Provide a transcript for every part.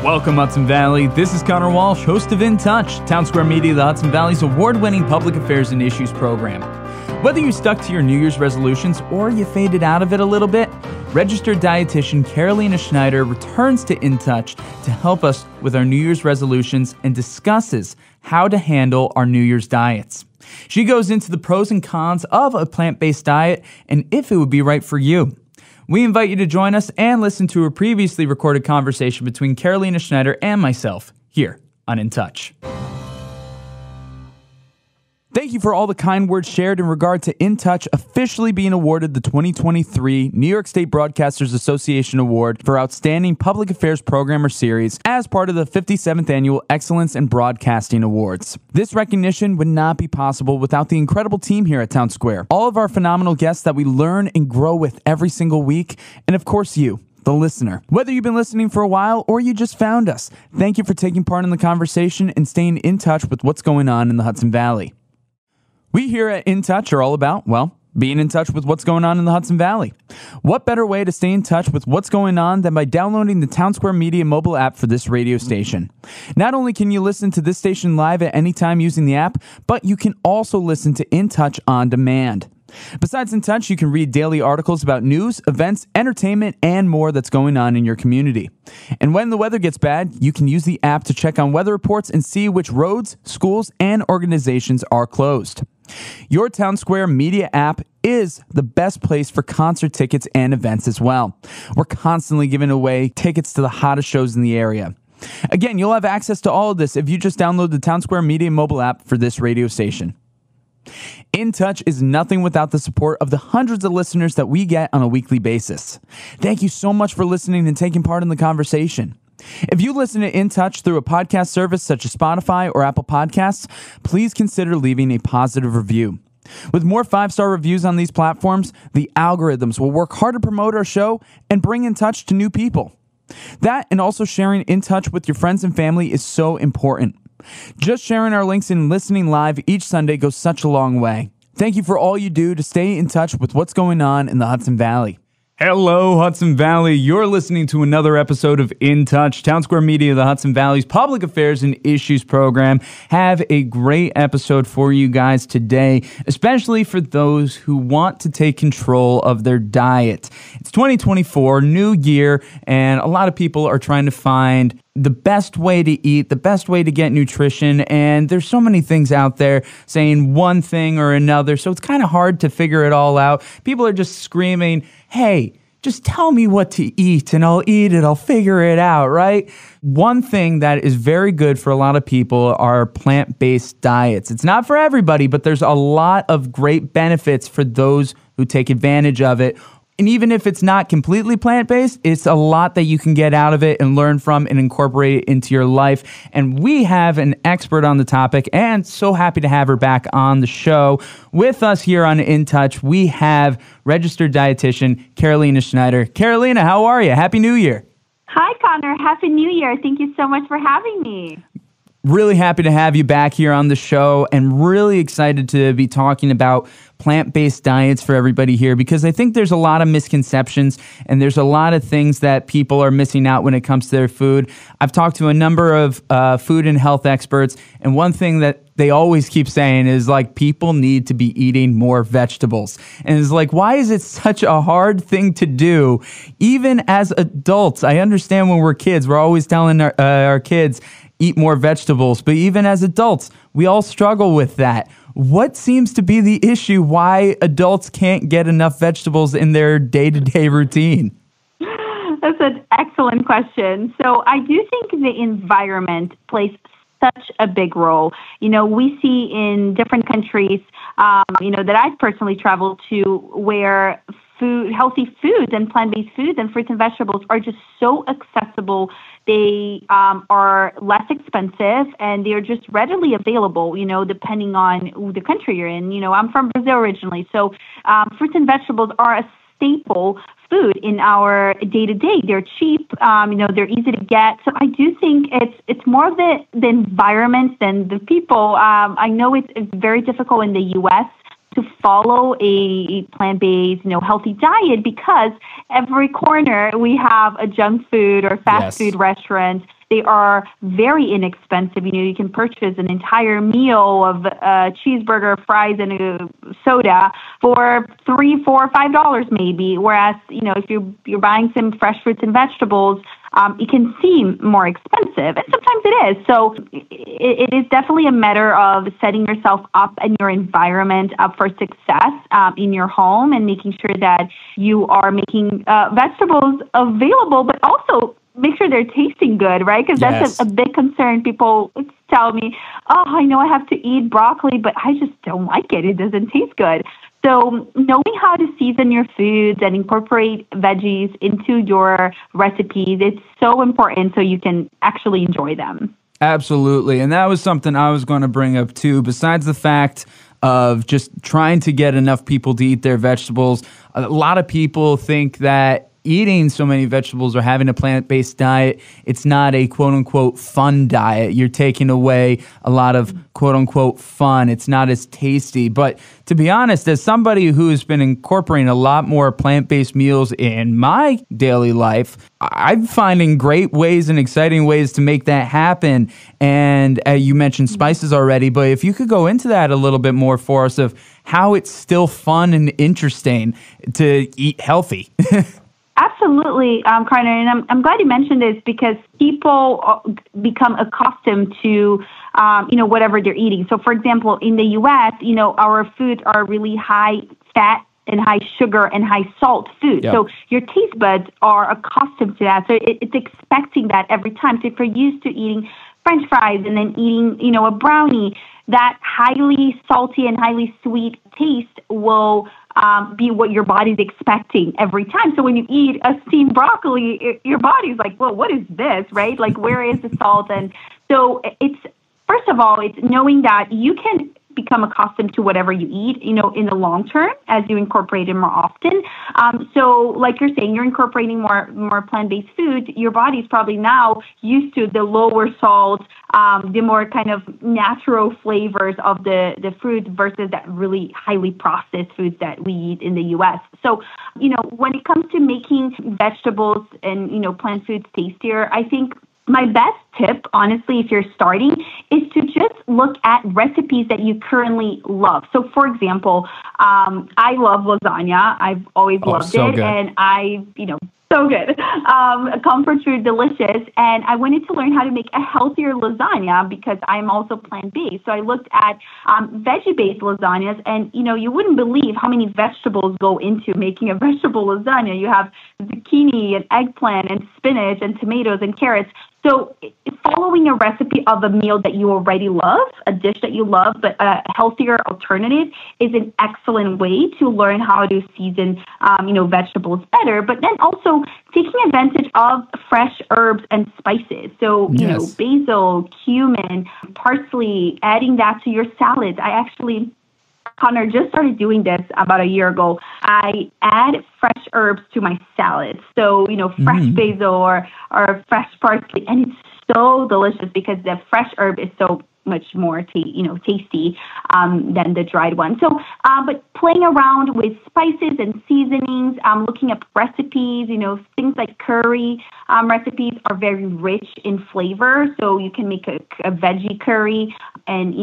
Welcome, Hudson Valley. This is Conor Walsh, host of In Touch, Townsquare Media, the Hudson Valley's award-winning public affairs and issues program. Whether you stuck to your New Year's resolutions or you faded out of it a little bit, registered dietitian Carolina Schneider returns to In Touch to help us with our New Year's resolutions and discusses how to handle our New Year's diets. She goes into the pros and cons of a plant-based diet and if it would be right for you. We invite you to join us and listen to a previously recorded conversation between Carolina Schneider and myself here on In Touch. Thank you for all the kind words shared in regard to In Touch officially being awarded the 2023 New York State Broadcasters Association Award for Outstanding Public Affairs Program or Series as part of the 57th Annual Excellence in Broadcasting Awards. This recognition would not be possible without the incredible team here at Townsquare, all of our phenomenal guests that we learn and grow with every single week, and of course you, the listener. Whether you've been listening for a while or you just found us, thank you for taking part in the conversation and staying in touch with what's going on in the Hudson Valley. We here at In Touch are all about, well, being in touch with what's going on in the Hudson Valley. What better way to stay in touch with what's going on than by downloading the Townsquare Media mobile app for this radio station? Not only can you listen to this station live at any time using the app, but you can also listen to In Touch on demand. Besides In Touch, you can read daily articles about news, events, entertainment, and more that's going on in your community. And when the weather gets bad, you can use the app to check on weather reports and see which roads, schools, and organizations are closed. Your Townsquare Media app is the best place for concert tickets and events as well. We're constantly giving away tickets to the hottest shows in the area. Again, you'll have access to all of this if you just download the Townsquare Media mobile app for this radio station. In Touch is nothing without the support of the hundreds of listeners that we get on a weekly basis. Thank you so much for listening and taking part in the conversation. If you listen to In Touch through a podcast service such as Spotify or Apple Podcasts, please consider leaving a positive review. With more 5-star reviews on these platforms, the algorithms will work hard to promote our show and bring In Touch to new people. That and also sharing In Touch with your friends and family is so important. Just sharing our links and listening live each Sunday goes such a long way. Thank you for all you do to stay in touch with what's going on in the Hudson Valley. Hello, Hudson Valley. You're listening to another episode of In Touch, Townsquare Media, the Hudson Valley's public affairs and issues program. Have a great episode for you guys today, especially for those who want to take control of their diet. It's 2024, new year, and a lot of people are trying to find the best way to eat, the best way to get nutrition, and there's so many things out there saying one thing or another, so it's kind of hard to figure it all out. People are just screaming, hey, just tell me what to eat and I'll eat it, I'll figure it out, right? One thing that is very good for a lot of people are plant-based diets. It's not for everybody, but there's a lot of great benefits for those who take advantage of it. And even if it's not completely plant-based, it's a lot that you can get out of it and learn from and incorporate it into your life. And we have an expert on the topic and so happy to have her back on the show. With us here on In Touch, we have registered dietitian Carolina Schneider. Carolina, how are you? Happy New Year. Hi, Conor. Happy New Year. Thank you so much for having me. Really happy to have you back here on the show and really excited to be talking about plant-based diets for everybody here because I think there's a lot of misconceptions and there's a lot of things that people are missing out when it comes to their food. I've talked to a number of food and health experts, and one thing that they always keep saying is like people need to be eating more vegetables. And it's like, why is it such a hard thing to do even as adults? I understand when we're kids, we're always telling our kids, eat more vegetables. But even as adults, we all struggle with that. What seems to be the issue why adults can't get enough vegetables in their day-to-day routine? That's an excellent question. So I do think the environment plays such a big role. You know, we see in different countries, that I've personally traveled to where healthy foods and plant-based foods and fruits and vegetables are just so accessible. They are less expensive and they're just readily available, depending on the country you're in. I'm from Brazil originally, so fruits and vegetables are a staple food in our day-to-day. They're cheap, they're easy to get. So I do think it's more of the environment than the people. I know it's very difficult in the U.S. to follow a plant-based, healthy diet because every corner we have a junk food or fast food restaurant They are very inexpensive. You can purchase an entire meal of cheeseburger, fries, and a soda for $3, $4, $5 maybe. Whereas, if you're buying some fresh fruits and vegetables, it can seem more expensive, and sometimes it is. So it is definitely a matter of setting yourself up and your environment up for success in your home, and making sure that you are making vegetables available, but also make sure they're tasting good, right? Because that's a big concern. People tell me, oh, I know I have to eat broccoli, but I just don't like it. It doesn't taste good. So knowing how to season your foods and incorporate veggies into your recipes, it's so important so you can actually enjoy them. Absolutely. And that was something I was going to bring up too. Besides the fact of just trying to get enough people to eat their vegetables, a lot of people think that eating so many vegetables or having a plant-based diet, it's not a quote-unquote fun diet. You're taking away a lot of quote-unquote fun. It's not as tasty. But to be honest, as somebody who's been incorporating a lot more plant-based meals in my daily life, I'm finding great ways and exciting ways to make that happen. And you mentioned spices already, but if you could go into that a little bit more for us of how it's still fun and interesting to eat healthy. Absolutely, Conor, and I'm glad you mentioned this because people become accustomed to, whatever they're eating. So, for example, in the U.S., our foods are really high fat and high sugar and high salt food. Yep. So your taste buds are accustomed to that. So it's expecting that every time. So if you're used to eating French fries and then eating, a brownie, that highly salty and highly sweet taste will be what your body's expecting every time. So when you eat a steamed broccoli, your body's like, well, what is this, right? Like, where is the salt? And so first of all, it's knowing that you can become accustomed to whatever you eat, in the long term as you incorporate it more often. So like you're saying, you're incorporating more plant-based foods. Your body's probably now used to the lower salt, the more kind of natural flavors of the foods versus that really highly processed foods that we eat in the U.S. So, when it comes to making vegetables and, plant foods tastier, I think my best tip, honestly, if you're starting, is to just look at recipes that you currently love. So, for example, I love lasagna. I've always loved it. Good. And so good. A comfort food, delicious. And I wanted to learn how to make a healthier lasagna because I'm also plant-based. So I looked at veggie-based lasagnas, and, you wouldn't believe how many vegetables go into making a vegetable lasagna. You have zucchini and eggplant and spinach and tomatoes and carrots. So following a recipe of a meal that you already love, a dish that you love, but a healthier alternative is an excellent way to learn how to season, vegetables better. But then also taking advantage of fresh herbs and spices. So, basil, cumin, parsley, adding that to your salads. Conor, just started doing this about a year ago. I add fresh herbs to my salads. So, fresh basil or fresh parsley. And it's so delicious because the fresh herb is so much more tasty than the dried one. So, but playing around with spices and seasonings, looking up recipes, things like curry recipes are very rich in flavor. So you can make a veggie curry and,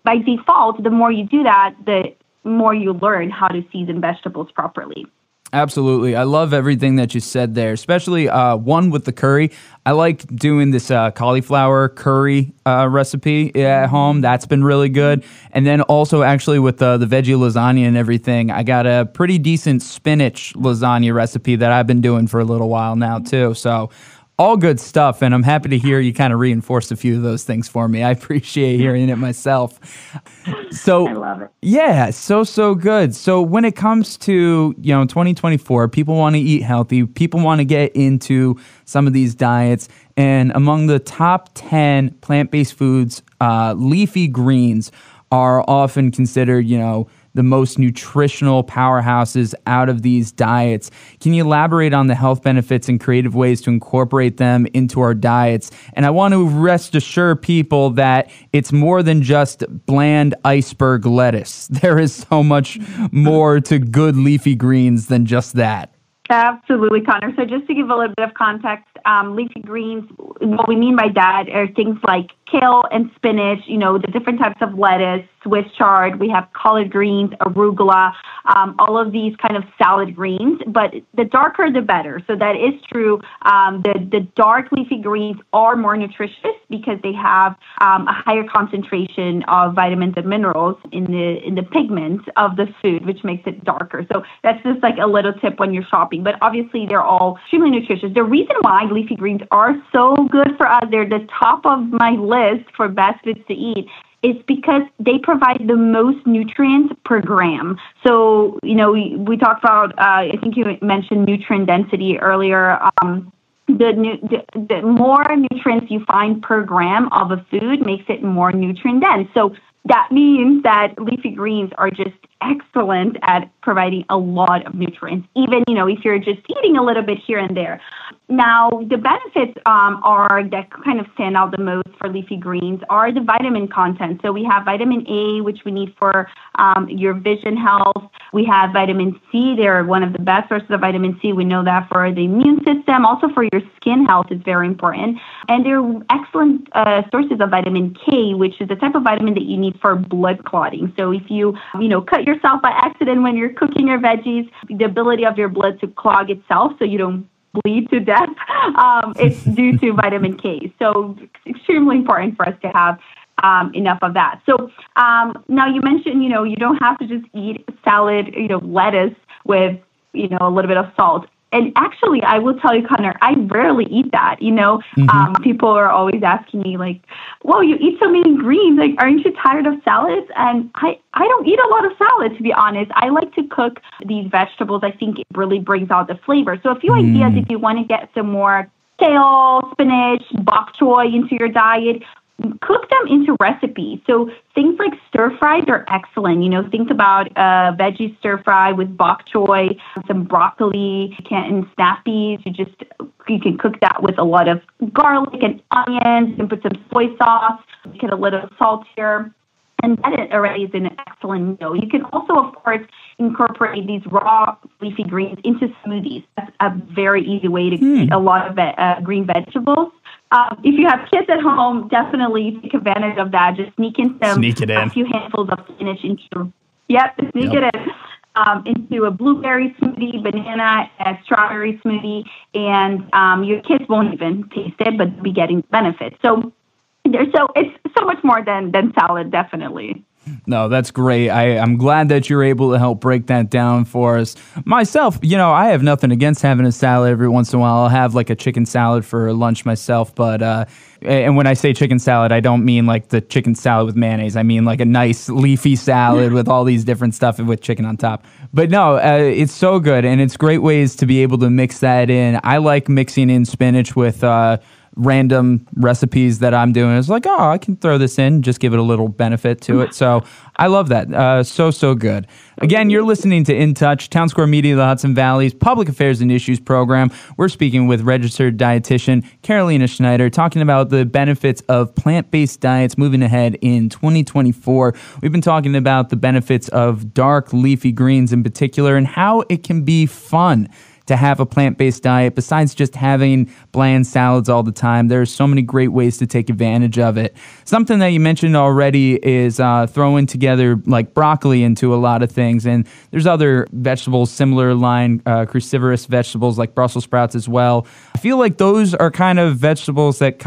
by default, the more you do that, the more you learn how to season vegetables properly. Absolutely. I love everything that you said there, especially one with the curry. I like doing this cauliflower curry recipe at home. That's been really good. And then also actually with the veggie lasagna and everything, I got a pretty decent spinach lasagna recipe that I've been doing for a little while now too. So all good stuff, and I'm happy to hear you kind of reinforced a few of those things for me. I appreciate hearing it myself. So I love it. Yeah, so good. So when it comes to 2024, people want to eat healthy. People want to get into some of these diets, and among the top 10 plant-based foods, leafy greens are often considered, the most nutritional powerhouses out of these diets. Can you elaborate on the health benefits and creative ways to incorporate them into our diets? And I want to rest assure people that it's more than just bland iceberg lettuce. There is so much more to good leafy greens than just that. Absolutely, Connor. So just to give a little bit of context, leafy greens, what we mean by that are things like kale and spinach, the different types of lettuce, Swiss chard, we have collard greens, arugula, all of these kind of salad greens, but the darker the better. So that is true. The dark leafy greens are more nutritious because they have a higher concentration of vitamins and minerals in the pigments of the food, which makes it darker. So that's just like a little tip when you're shopping. But obviously, they're all extremely nutritious. The reason why leafy greens are so good for us, they're the top of my list for best foods to eat, is because they provide the most nutrients per gram. So, we talked about, I think you mentioned nutrient density earlier. The more nutrients you find per gram of a food makes it more nutrient dense. So that means that leafy greens are just excellent at providing a lot of nutrients, even, if you're just eating a little bit here and there. Now, the benefits are that kind of stand out the most for leafy greens are the vitamin content. So we have vitamin A, which we need for your vision health. We have vitamin C. They're one of the best sources of vitamin C. We know that for the immune system. Also for your skin health is very important. And they're excellent sources of vitamin K, which is the type of vitamin that you need for blood clotting. So if you, cut yourself by accident when you're cooking your veggies, the ability of your blood to clog itself so you don't bleed to death, it's due to vitamin K. So it's extremely important for us to have enough of that. So now you mentioned, you don't have to just eat salad, lettuce with, a little bit of salt. And actually, I will tell you, Conor, I rarely eat that. People are always asking me, like, "Whoa, you eat so many greens. Like, aren't you tired of salads?" And I don't eat a lot of salad, to be honest. I like to cook these vegetables. I think it really brings out the flavor. So a few ideas if you want to get some more kale, spinach, bok choy into your diet. Cook them into recipes. So things like stir fries are excellent. Think about veggie stir fry with bok choy, some broccoli, and snap peas. You can cook that with a lot of garlic and onions. You can put some soy sauce, get a little salt here. And that already is an excellent meal. You can also, of course, incorporate these raw leafy greens into smoothies. That's a very easy way to eat a lot of green vegetables. If you have kids at home, definitely take advantage of that. Just sneak in a few handfuls of spinach into a blueberry smoothie, banana, strawberry smoothie, and your kids won't even taste it, but be getting benefits. So it's so much more than salad, definitely. No, that's great. I'm glad that you're able to help break that down for us. Myself, I have nothing against having a salad every once in a while. I'll have like a chicken salad for lunch myself, but and when I say chicken salad, I don't mean like the chicken salad with mayonnaise. I mean like a nice leafy salad with all these different stuff and with chicken on top. But no, it's so good, and it's great ways to be able to mix that in. I like mixing in spinach with random recipes that I'm doing. It's like, I can throw this in, just give it a little benefit to it. So I love that. So good. Again, you're listening to In Touch, Townsquare Media, the Hudson Valley's Public Affairs and Issues program. We're speaking with registered dietitian Carolina Schneider, talking about the benefits of plant-based diets moving ahead in 2024. We've been talking about the benefits of dark leafy greens in particular and how it can be fun to have a plant-based diet besides just having bland salads all the time. There are so many great ways to take advantage of it. Something that you mentioned already is throwing together like broccoli into a lot of things, and there's other vegetables, similar line, cruciferous vegetables like Brussels sprouts as well. I feel like those are kind of vegetables that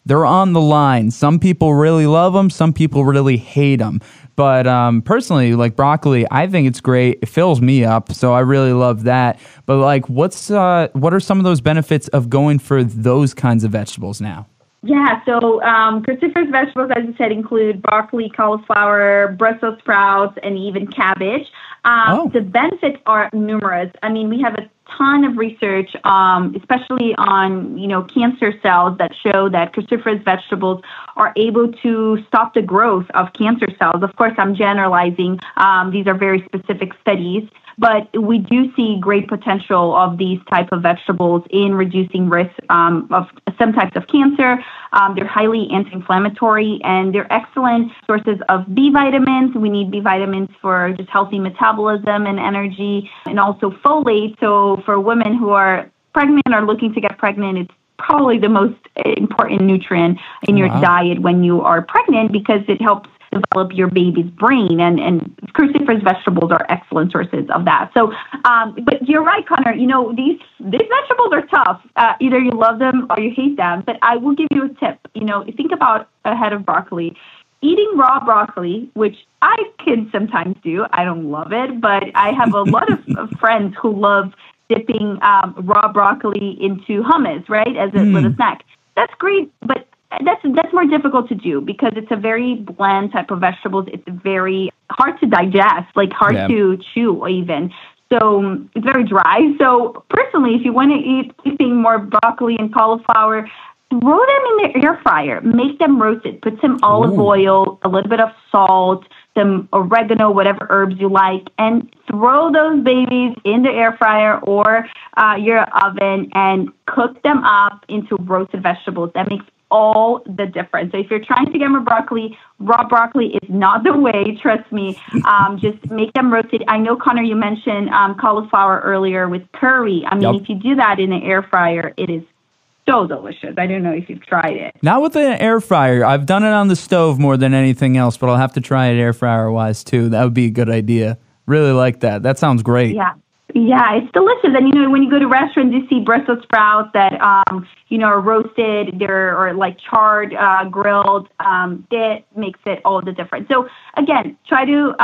they're on the line. Some people really love them, some people really hate them. But personally, like broccoli, I think it's great. It fills me up, so I really love that. But like, what are some of those benefits of going for those kinds of vegetables now? Yeah, so cruciferous vegetables, as you said, include broccoli, cauliflower, Brussels sprouts, and even cabbage. The benefits are numerous. I mean, we have a ton of research, especially on, cancer cells that show that cruciferous vegetables are able to stop the growth of cancer cells. Of course, I'm generalizing. These are very specific studies. but we do see great potential of these type of vegetables in reducing risk of some types of cancer. They're highly anti-inflammatory, and they're excellent sources of B vitamins. We need B vitamins for just healthy metabolism and energy, and also folate. So for women who are pregnant or looking to get pregnant, it's probably the most important nutrient in your diet when you are pregnant, because it helps develop your baby's brain, and cruciferous vegetables are excellent sources of that. So, but you're right, Conor. These vegetables are tough. Either you love them or you hate them. But I will give you a tip. Think about a head of broccoli. Eating raw broccoli, which I can sometimes do. I don't love it, but I have a lot of friends who love dipping raw broccoli into hummus, right, as a little snack. That's great, but that's more difficult to do because it's a very bland type of vegetables. It's very hard to digest, hard to chew even. So it's very dry. So personally, if you want to eat anything more broccoli and cauliflower, throw them in the air fryer. Make them roasted. Put some olive oil, a little bit of salt, some oregano, whatever herbs you like, and throw those babies in the air fryer or your oven and cook them up into roasted vegetables. That makes all the difference. So if you're trying to get more broccoli, raw broccoli is not the way, trust me. Just make them roasted. I know, Conor, you mentioned cauliflower earlier with curry. I mean, if you do that in the air fryer, it is so delicious. I don't know if you've tried it. Not with an air fryer. I've done it on the stove more than anything else, but I'll have to try it air fryer wise too. That would be a good idea. Really like that. That sounds great. Yeah, it's delicious. And, when you go to restaurants, you see Brussels sprouts that, are roasted, or charred, grilled. It makes it all the difference. So, again, try to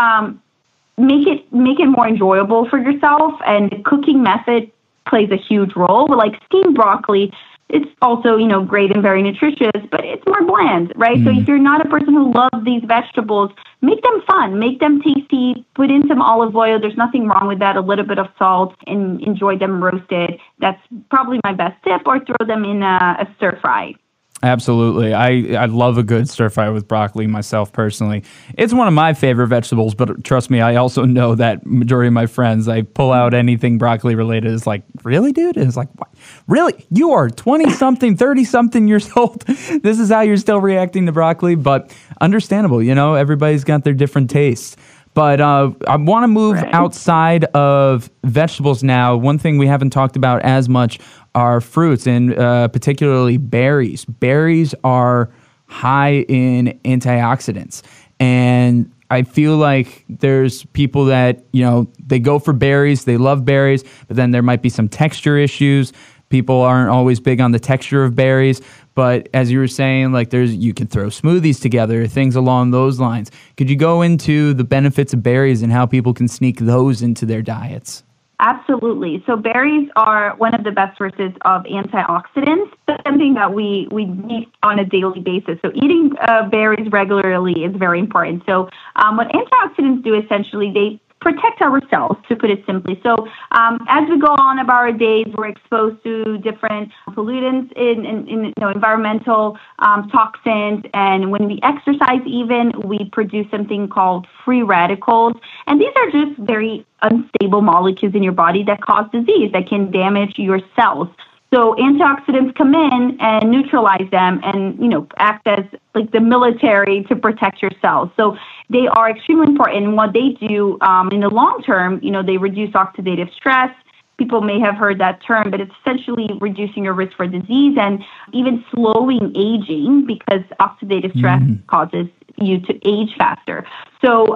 make it more enjoyable for yourself. And the cooking method plays a huge role. But steamed broccoli, it's also, great and very nutritious, but it's more bland, right? So if you're not a person who loves these vegetables, make them fun, make them tasty, put in some olive oil. There's nothing wrong with that. A little bit of salt, and enjoy them roasted. That's probably my best tip, or throw them in a stir fry. Absolutely. I love a good stir fry with broccoli myself personally. It's one of my favorite vegetables, but trust me, I also know that majority of my friends, I pull out anything broccoli related, is like, really, dude? And it's like, what? Really? You are 20-something, 30-something years old? This is how you're still reacting to broccoli? But understandable, everybody's got their different tastes. But I want to move outside of vegetables now. One thing we haven't talked about as much are fruits, and particularly berries. Berries are high in antioxidants. And I feel like there's people that, they go for berries, they love berries, but then there might be some texture issues. People aren't always big on the texture of berries. But as you were saying, you can throw smoothies together, things along those lines. Could you go into the benefits of berries and how people can sneak those into their diets? Absolutely. So berries are one of the best sources of antioxidants. That's something that we need on a daily basis. So eating berries regularly is very important. So what antioxidants do, essentially, they protect our cells, to put it simply. So as we go on about our days, we're exposed to different pollutants in environmental toxins. And when we exercise even, we produce something called free radicals. And these are just very unstable molecules in your body that cause disease, that can damage your cells. So antioxidants come in and neutralize them and, act as the military to protect your cells. So they are extremely important. And what they do in the long term, they reduce oxidative stress. People may have heard that term, but it's essentially reducing your risk for disease and even slowing aging, because oxidative stress causes you to age faster. So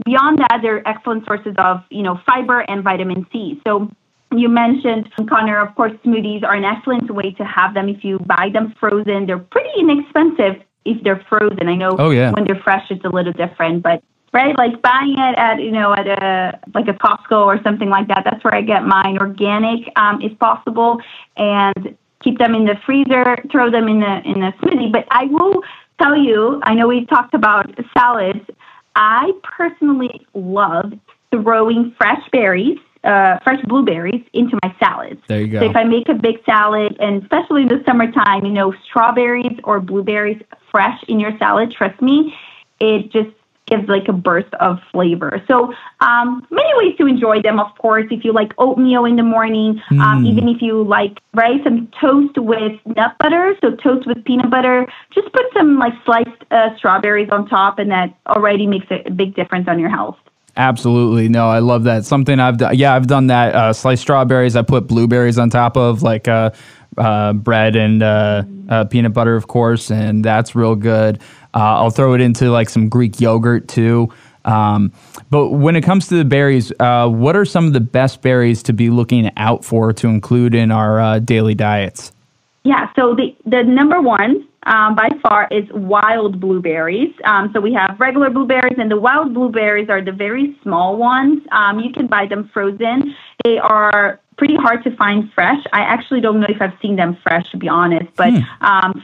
beyond that, they're excellent sources of, fiber and vitamin C. So you mentioned, Conor, of course, smoothies are an excellent way to have them. If you buy them frozen, they're pretty inexpensive if they're frozen. I know when they're fresh, it's a little different, but right, buying it at a Costco or something like that. That's where I get mine. Organic, if possible, and keep them in the freezer. Throw them in a smoothie. But I will tell you, I know we've talked about salads. I personally love throwing fresh blueberries into my salads. There you go. So if I make a big salad, and especially in the summertime, strawberries or blueberries fresh in your salad, trust me, it just gives like a burst of flavor. So many ways to enjoy them, of course. If you like oatmeal in the morning, even if you like some toast with nut butter, so toast with peanut butter, just put some like sliced strawberries on top, and that already makes a big difference on your health. Absolutely. No, I love that. Something I've done. Yeah, I've done that. Sliced strawberries. I put blueberries on top of like bread and peanut butter, of course, and that's real good. I'll throw it into like some Greek yogurt too. But when it comes to the berries, what are some of the best berries to be looking out for to include in our daily diets? Yeah, so the number one by far is wild blueberries. So we have regular blueberries, and the wild blueberries are the very small ones. You can buy them frozen. They are pretty hard to find fresh. I actually don't know if I've seen them fresh, to be honest, but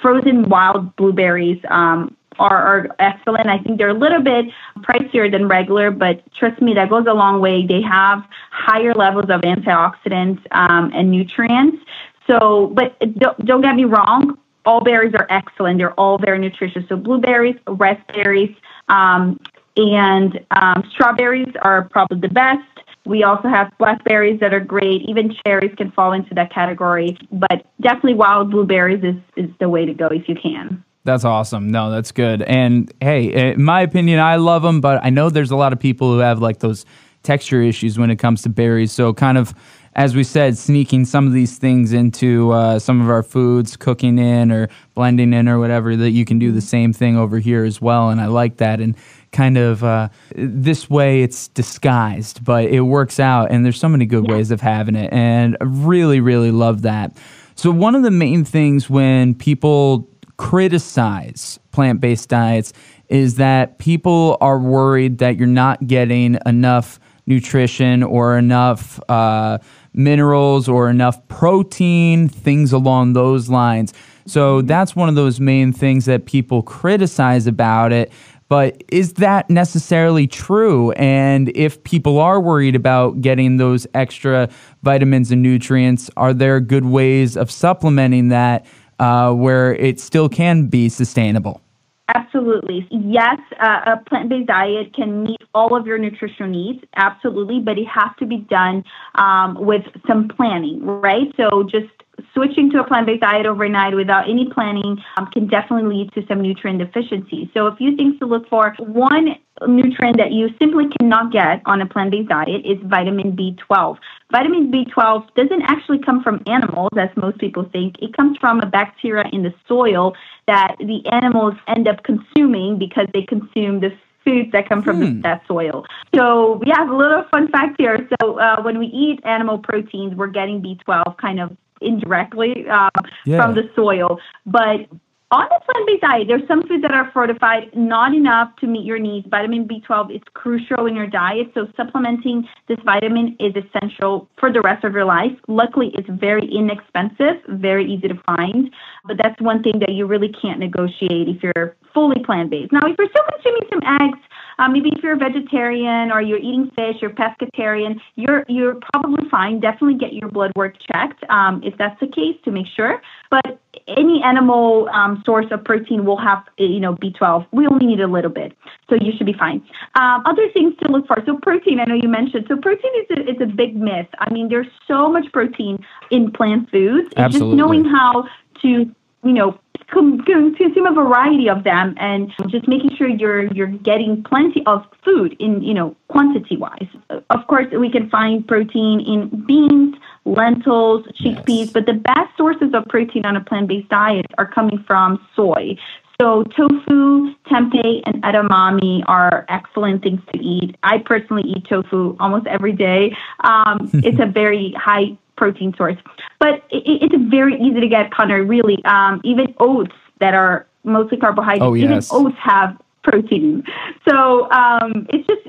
frozen wild blueberries are excellent. I think they're a little bit pricier than regular, but trust me, that goes a long way. They have higher levels of antioxidants and nutrients. So, but don't get me wrong, all berries are excellent. They're all very nutritious. So blueberries, raspberries, and strawberries are probably the best. We also have blackberries that are great. Even cherries can fall into that category. But definitely wild blueberries is the way to go if you can. That's awesome. No, that's good. And hey, in my opinion, I love them, but I know there's a lot of people who have like those texture issues when it comes to berries. So kind of, as we said, sneaking some of these things into some of our foods, cooking in or blending in or whatever, that you can do the same thing over here as well. And I like that. And kind of this way it's disguised, but it works out. And there's so many good ways of having it. And I really, really love that. So one of the main things when people criticize plant-based diets is that people are worried that you're not getting enough nutrition or enough minerals or enough protein, things along those lines. So that's one of those main things that people criticize about it. But is that necessarily true? And if people are worried about getting those extra vitamins and nutrients, are there good ways of supplementing that where it still can be sustainable? Absolutely. Yes, a plant-based diet can meet all of your nutritional needs, absolutely, but it has to be done with some planning, right? So just switching to a plant-based diet overnight without any planning can definitely lead to some nutrient deficiency. So a few things to look for. One nutrient that you simply cannot get on a plant-based diet is vitamin B12. Vitamin B12 doesn't actually come from animals, as most people think. It comes from a bacteria in the soil that the animals end up consuming because they consume the foods that come from that soil. So we have a little fun fact here. So when we eat animal proteins, we're getting B12 kind of indirectly from the soil. But on a plant-based diet, there's some foods that are fortified, not enough to meet your needs. Vitamin B12 is crucial in your diet, so supplementing this vitamin is essential for the rest of your life. Luckily, it's very inexpensive, very easy to find, but that's one thing that you really can't negotiate if you're fully plant-based. Now, if you're still consuming some eggs, maybe if you're a vegetarian or you're eating fish, you're pescatarian, you're probably fine. Definitely get your blood work checked if that's the case to make sure. But any animal source of protein will have, B12. We only need a little bit, so you should be fine. Other things to look for. So protein, I know you mentioned. So protein is a big myth. I mean, there's so much protein in plant foods. It's just knowing how to, consume a variety of them and just making sure you're getting plenty of food in, quantity wise. Of course, we can find protein in beans, lentils, chickpeas, but the best sources of protein on a plant-based diet are coming from soy. So tofu, tempeh, and edamame are excellent things to eat. I personally eat tofu almost every day. It's a very high protein source. But it's very easy to get, Conor, really. Even oats that are mostly carbohydrates, even oats have protein. So it's just,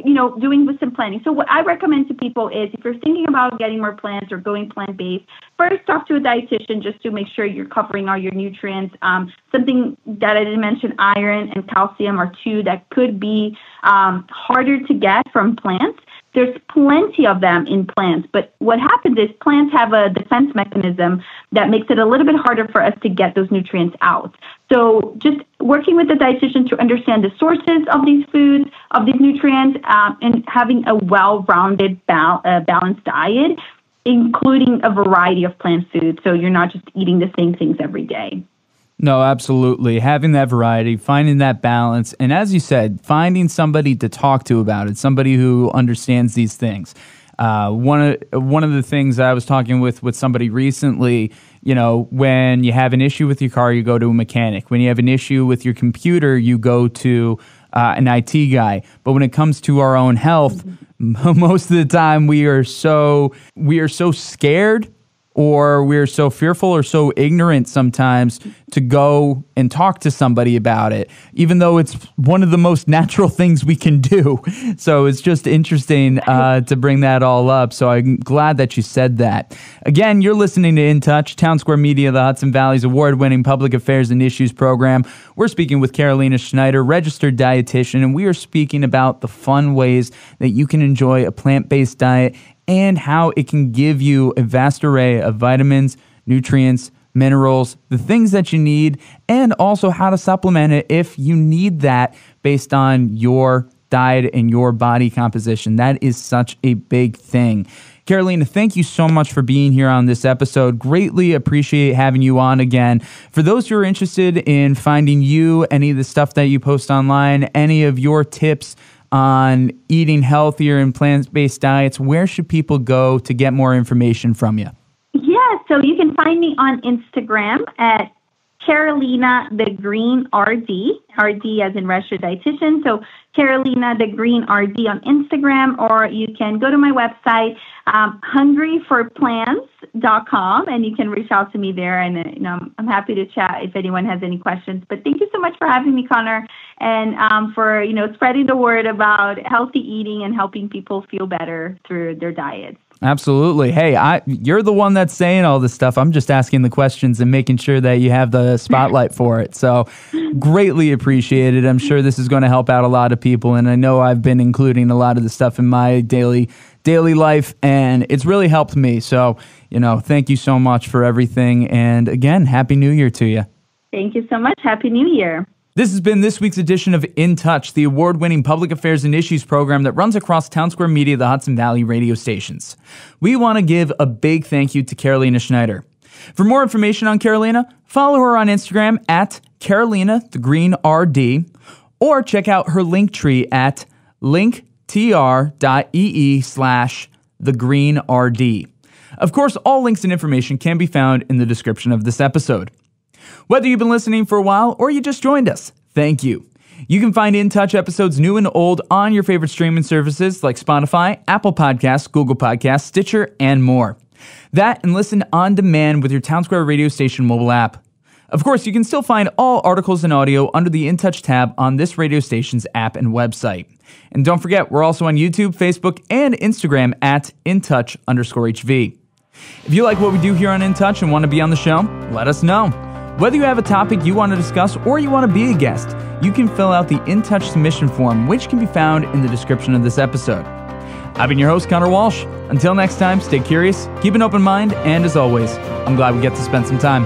doing with some planning. So what I recommend to people is if you're thinking about getting more plants or going plant-based, first talk to a dietitian just to make sure you're covering all your nutrients. Something that I didn't mention, iron and calcium are two that could be harder to get from plants. there's plenty of them in plants. But what happens is plants have a defense mechanism that makes it a little bit harder for us to get those nutrients out. So just working with the dietitian to understand the sources of these foods, of these nutrients, and having a well-rounded, balanced diet, including a variety of plant foods. So you're not just eating the same things every day. No, absolutely. Having that variety, finding that balance, and as you said, finding somebody to talk to about it, somebody who understands these things. One of the things I was talking with somebody recently, when you have an issue with your car, you go to a mechanic. When you have an issue with your computer, you go to an IT guy. But when it comes to our own health, most of the time we are so scared, or we're so fearful or so ignorant sometimes to go and talk to somebody about it, even though it's one of the most natural things we can do. So it's just interesting to bring that all up. So I'm glad that you said that. Again, you're listening to In Touch, Townsquare Media, the Hudson Valley's award-winning public affairs and issues program. We're speaking with Carolina Schneider, registered dietitian, and we are speaking about the fun ways that you can enjoy a plant-based diet and how it can give you a vast array of vitamins, nutrients, minerals, the things that you need, and also how to supplement it if you need that based on your diet and your body composition. That is such a big thing. Carolina, thank you so much for being here on this episode. Greatly appreciate having you on again. For those who are interested in finding you, any of the stuff that you post online, any of your tips on eating healthier and plant-based diets, where should people go to get more information from you? Yeah, so you can find me on Instagram at Carolina the Green RD, RD as in registered dietitian. So Carolina the Green RD on Instagram, or you can go to my website, hungryforplants.com, and you can reach out to me there. And I'm happy to chat if anyone has any questions. But thank you so much for having me, Conor, and for spreading the word about healthy eating and helping people feel better through their diets. Absolutely. Hey, you're the one that's saying all this stuff. I'm just asking the questions and making sure that you have the spotlight for it. So greatly appreciated. I'm sure this is going to help out a lot of people. And I know I've been including a lot of the stuff in my daily life, and it's really helped me. So, thank you so much for everything. And again, Happy New Year to you. Thank you so much. Happy New Year. This has been this week's edition of In Touch, the award-winning public affairs and issues program that runs across Townsquare Media, the Hudson Valley radio stations. We want to give a big thank you to Carolina Schneider. For more information on Carolina, follow her on Instagram at Carolina the Green RD, or check out her link tree at linktr.ee/thegreenrd. Of course, all links and information can be found in the description of this episode. Whether you've been listening for a while or you just joined us, thank you. You can find In Touch episodes new and old on your favorite streaming services like Spotify, Apple Podcasts, Google Podcasts, Stitcher, and more. That and listen on demand with your Townsquare radio station mobile app. Of course, you can still find all articles and audio under the In Touch tab on this radio station's app and website. And don't forget, we're also on YouTube, Facebook, and Instagram at InTouch_HV. If you like what we do here on In Touch and want to be on the show, let us know. Whether you have a topic you want to discuss or you want to be a guest, you can fill out the In Touch submission form, which can be found in the description of this episode. I've been your host, Conor Walsh. Until next time, stay curious, keep an open mind, and as always, I'm glad we get to spend some time.